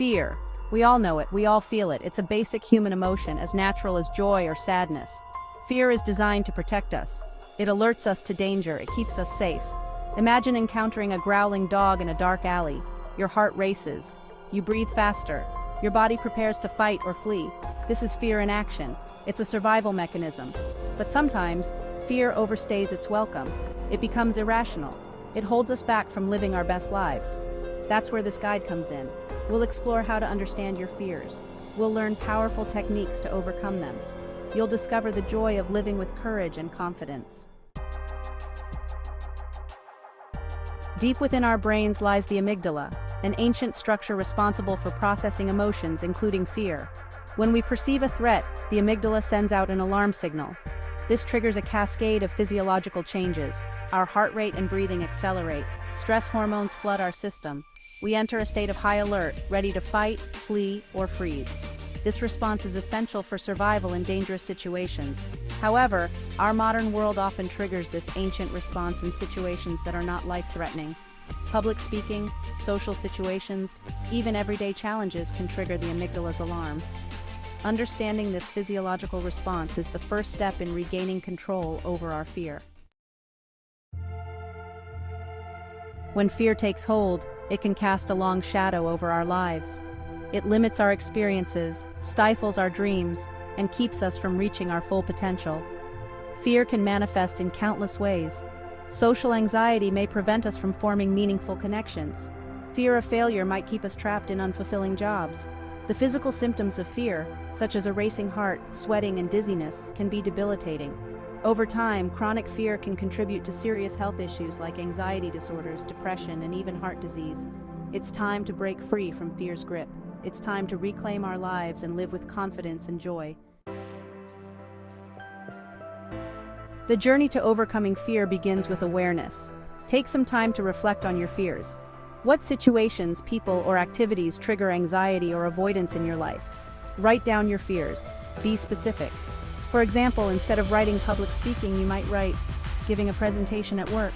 Fear. We all know it, we all feel it. It's a basic human emotion, as natural as joy or sadness. Fear is designed to protect us. It alerts us to danger, it keeps us safe. Imagine encountering a growling dog in a dark alley. Your heart races. You breathe faster. Your body prepares to fight or flee. This is fear in action. It's a survival mechanism. But sometimes, fear overstays its welcome. It becomes irrational. It holds us back from living our best lives. That's where this guide comes in. We'll explore how to understand your fears. We'll learn powerful techniques to overcome them. You'll discover the joy of living with courage and confidence. Deep within our brains lies the amygdala, an ancient structure responsible for processing emotions, including fear. When we perceive a threat, the amygdala sends out an alarm signal. This triggers a cascade of physiological changes. Our heart rate and breathing accelerate. Stress hormones flood our system. We enter a state of high alert, ready to fight, flee, or freeze. This response is essential for survival in dangerous situations. However, our modern world often triggers this ancient response in situations that are not life-threatening. Public speaking, social situations, even everyday challenges can trigger the amygdala's alarm. Understanding this physiological response is the first step in regaining control over our fear. When fear takes hold, it can cast a long shadow over our lives. It limits our experiences, stifles our dreams, and keeps us from reaching our full potential. Fear can manifest in countless ways. Social anxiety may prevent us from forming meaningful connections. Fear of failure might keep us trapped in unfulfilling jobs. The physical symptoms of fear, such as a racing heart, sweating, and dizziness, can be debilitating. Over time, chronic fear can contribute to serious health issues like anxiety disorders, depression, and even heart disease. It's time to break free from fear's grip. It's time to reclaim our lives and live with confidence and joy. The journey to overcoming fear begins with awareness. Take some time to reflect on your fears. What situations, people, or activities trigger anxiety or avoidance in your life? Write down your fears. Be specific. For example, instead of writing public speaking, you might write, giving a presentation at work.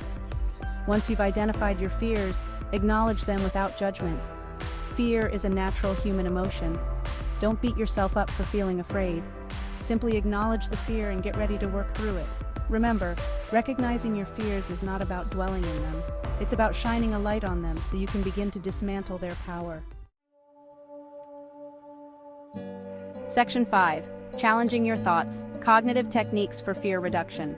Once you've identified your fears, acknowledge them without judgment. Fear is a natural human emotion. Don't beat yourself up for feeling afraid. Simply acknowledge the fear and get ready to work through it. Remember, recognizing your fears is not about dwelling in them. It's about shining a light on them so you can begin to dismantle their power. Section 5. Challenging your thoughts. Cognitive techniques for fear reduction.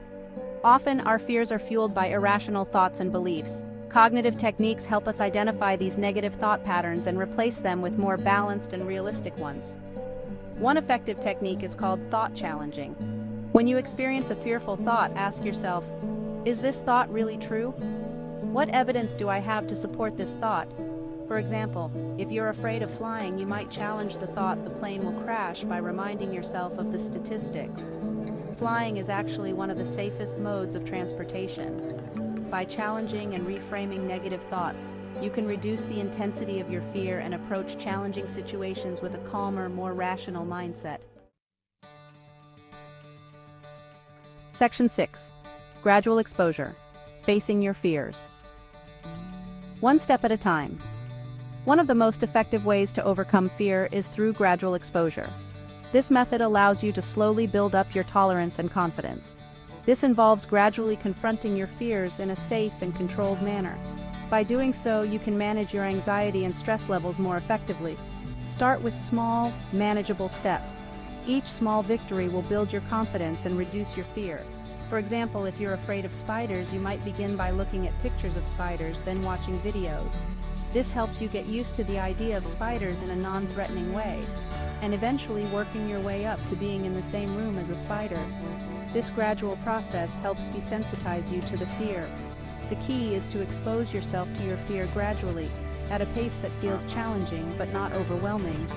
Often, our fears are fueled by irrational thoughts and beliefs. Cognitive techniques help us identify these negative thought patterns and replace them with more balanced and realistic ones. One effective technique is called thought challenging. When you experience a fearful thought, ask yourself, is this thought really true? What evidence do I have to support this thought? For example, if you're afraid of flying, you might challenge the thought the plane will crash by reminding yourself of the statistics. Flying is actually one of the safest modes of transportation. By challenging and reframing negative thoughts, you can reduce the intensity of your fear and approach challenging situations with a calmer, more rational mindset. Section 6. Gradual exposure. Facing your fears. One step at a time. One of the most effective ways to overcome fear is through gradual exposure. This method allows you to slowly build up your tolerance and confidence. This involves gradually confronting your fears in a safe and controlled manner. By doing so, you can manage your anxiety and stress levels more effectively. Start with small, manageable steps. Each small victory will build your confidence and reduce your fear. For example, if you're afraid of spiders, you might begin by looking at pictures of spiders, then watching videos. This helps you get used to the idea of spiders in a non-threatening way, and eventually working your way up to being in the same room as a spider. This gradual process helps desensitize you to the fear. The key is to expose yourself to your fear gradually, at a pace that feels challenging but not overwhelming.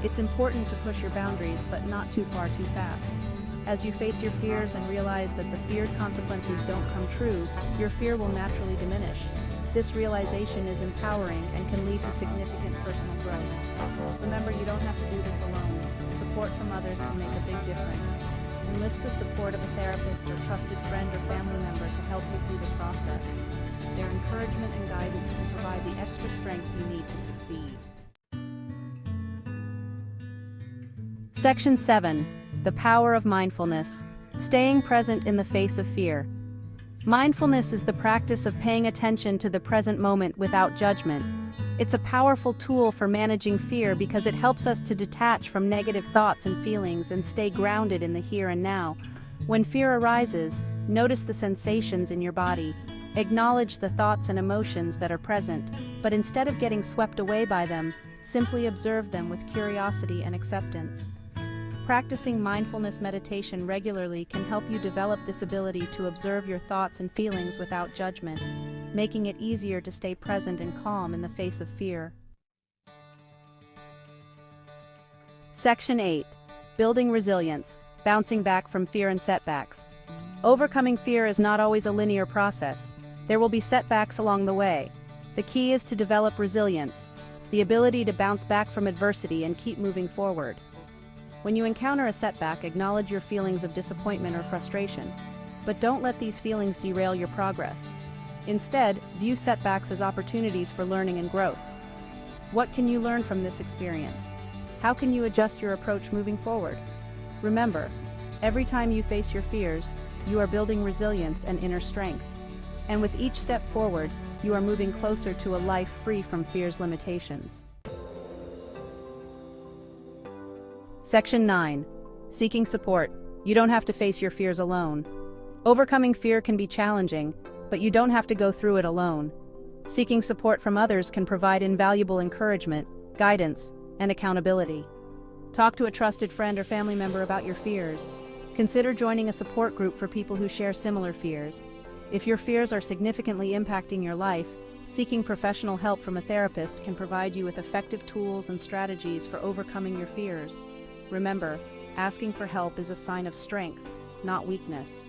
It's important to push your boundaries, but not too far too fast. As you face your fears and realize that the feared consequences don't come true, your fear will naturally diminish. This realization is empowering and can lead to significant personal growth. Remember, you don't have to do this alone. Support from others can make a big difference. Enlist the support of a therapist or trusted friend or family member to help you through the process. Their encouragement and guidance can provide the extra strength you need to succeed. Section 7. The power of mindfulness. Staying present in the face of fear. Mindfulness is the practice of paying attention to the present moment without judgment. It's a powerful tool for managing fear because it helps us to detach from negative thoughts and feelings and stay grounded in the here and now. When fear arises, notice the sensations in your body. Acknowledge the thoughts and emotions that are present, but instead of getting swept away by them, simply observe them with curiosity and acceptance. Practicing mindfulness meditation regularly can help you develop this ability to observe your thoughts and feelings without judgment, making it easier to stay present and calm in the face of fear. Section 8. Building resilience, bouncing back from fear and setbacks. Overcoming fear is not always a linear process. There will be setbacks along the way. The key is to develop resilience, the ability to bounce back from adversity and keep moving forward. When you encounter a setback, acknowledge your feelings of disappointment or frustration, but don't let these feelings derail your progress. Instead, view setbacks as opportunities for learning and growth. What can you learn from this experience? How can you adjust your approach moving forward? Remember, every time you face your fears, you are building resilience and inner strength. And with each step forward, you are moving closer to a life free from fear's limitations. Section 9. Seeking support. You don't have to face your fears alone. Overcoming fear can be challenging, but you don't have to go through it alone. Seeking support from others can provide invaluable encouragement, guidance, and accountability. Talk to a trusted friend or family member about your fears. Consider joining a support group for people who share similar fears. If your fears are significantly impacting your life, seeking professional help from a therapist can provide you with effective tools and strategies for overcoming your fears. Remember, asking for help is a sign of strength, not weakness.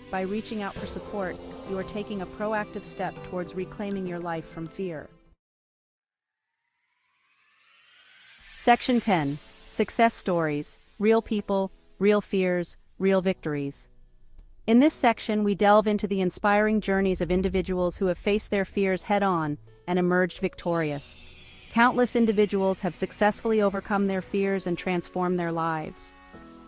By reaching out for support, you are taking a proactive step towards reclaiming your life from fear. Section 10. Success stories, real people, real fears, real victories. In this section, we delve into the inspiring journeys of individuals who have faced their fears head-on and emerged victorious. Countless individuals have successfully overcome their fears and transformed their lives.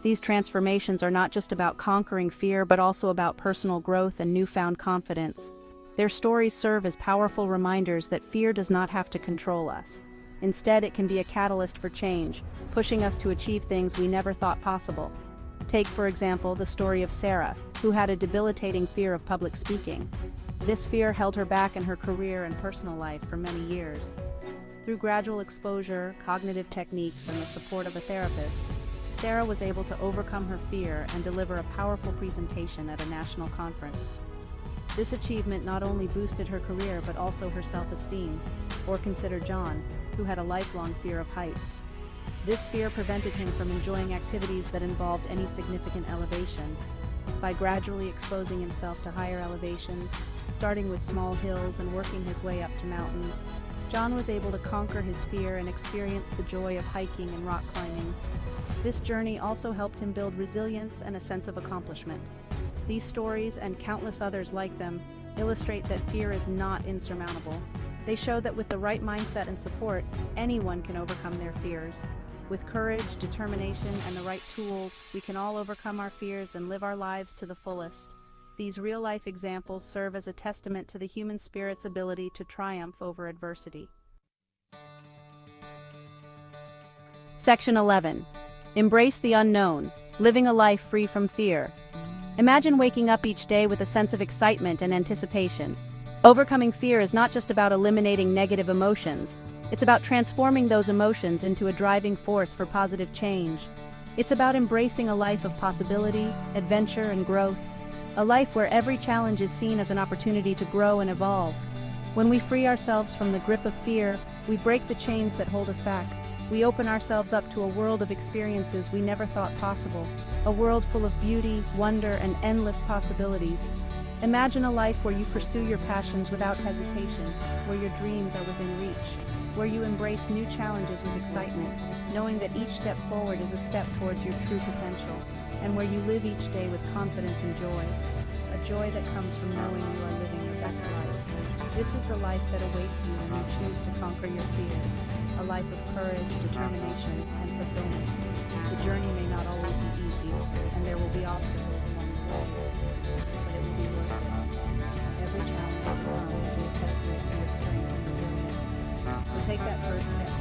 These transformations are not just about conquering fear, but also about personal growth and newfound confidence. Their stories serve as powerful reminders that fear does not have to control us. Instead, it can be a catalyst for change, pushing us to achieve things we never thought possible. Take, for example, the story of Sarah, who had a debilitating fear of public speaking. This fear held her back in her career and personal life for many years. Through gradual exposure, cognitive techniques, and the support of a therapist, Sarah was able to overcome her fear and deliver a powerful presentation at a national conference. This achievement not only boosted her career but also her self-esteem. Or consider John, who had a lifelong fear of heights. This fear prevented him from enjoying activities that involved any significant elevation. By gradually exposing himself to higher elevations, starting with small hills and working his way up to mountains, John was able to conquer his fear and experience the joy of hiking and rock climbing. This journey also helped him build resilience and a sense of accomplishment. These stories, and countless others like them, illustrate that fear is not insurmountable. They show that with the right mindset and support, anyone can overcome their fears. With courage, determination, and the right tools, we can all overcome our fears and live our lives to the fullest. These real-life examples serve as a testament to the human spirit's ability to triumph over adversity. Section 11. Embrace the unknown, living a life free from fear. Imagine waking up each day with a sense of excitement and anticipation. Overcoming fear is not just about eliminating negative emotions. It's about transforming those emotions into a driving force for positive change. It's about embracing a life of possibility, adventure, and growth. A life where every challenge is seen as an opportunity to grow and evolve. When we free ourselves from the grip of fear, we break the chains that hold us back. We open ourselves up to a world of experiences we never thought possible. A world full of beauty, wonder, and endless possibilities. Imagine a life where you pursue your passions without hesitation, where your dreams are within reach, where you embrace new challenges with excitement, knowing that each step forward is a step towards your true potential, and where you live each day with confidence and joy, a joy that comes from knowing you are living your best life. This is the life that awaits you when you choose to conquer your fears, a life of courage, determination, and fulfillment. The journey may not always be easy, and there will be obstacles along the way, but it will be worth it. Every challenge overcome will be a testament to your strength and resilience. So take that first step.